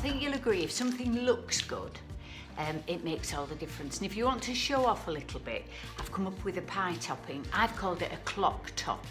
think you'll agree if something looks good, it makes all the difference. And if you want to show off a little bit, I've come up with a pie topping. I've called it a clock top,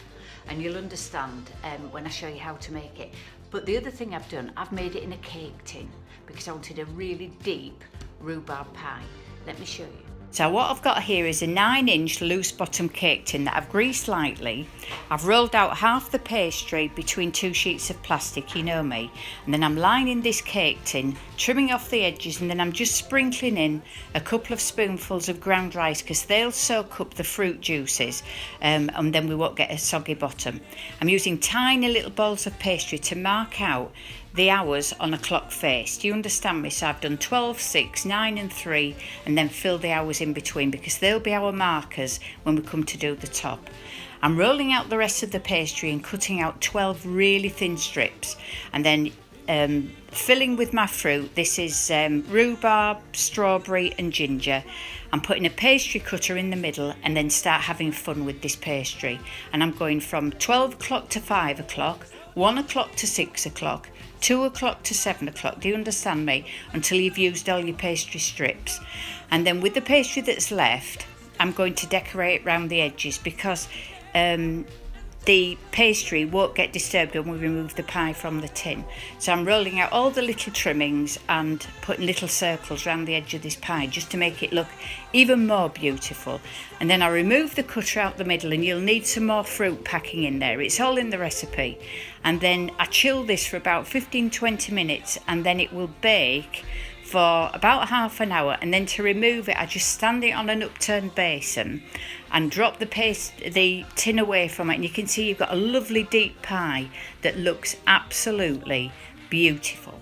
and you'll understand when I show you how to make it. But the other thing I've done, I've made it in a cake tin because I wanted a really deep rhubarb pie. Let me show you. So what I've got here is a 9-inch loose bottom cake tin that I've greased lightly. I've rolled out half the pastry between 2 sheets of plastic, you know me, and then I'm lining this cake tin, trimming off the edges, and then I'm just sprinkling in a couple of spoonfuls of ground rice because they'll soak up the fruit juices and then we won't get a soggy bottom. I'm using tiny little balls of pastry to mark out the hours on a clock face. Do you understand me? So I've done 12, 6, 9 and 3 and then fill the hours in between because they'll be our markers when we come to do the top. I'm rolling out the rest of the pastry and cutting out 12 really thin strips and then filling with my fruit. This is rhubarb, strawberry and ginger. I'm putting a pastry cutter in the middle and then start having fun with this pastry. And I'm going from 12 o'clock to 5 o'clock, 1 o'clock to 6 o'clock, 2 o'clock to 7 o'clock, do you understand me? Until you've used all your pastry strips. And then with the pastry that's left, I'm going to decorate around the edges because the pastry won't get disturbed when we remove the pie from the tin. So I'm rolling out all the little trimmings and putting little circles around the edge of this pie just to make it look even more beautiful. And then I remove the cutter out the middle, and you'll need some more fruit packing in there. It's all in the recipe. And then I chill this for about 15-20 minutes and then it will bake for about half an hour, and then to remove it I just stand it on an upturned basin and drop the tin away from it, and you can see you've got a lovely deep pie that looks absolutely beautiful.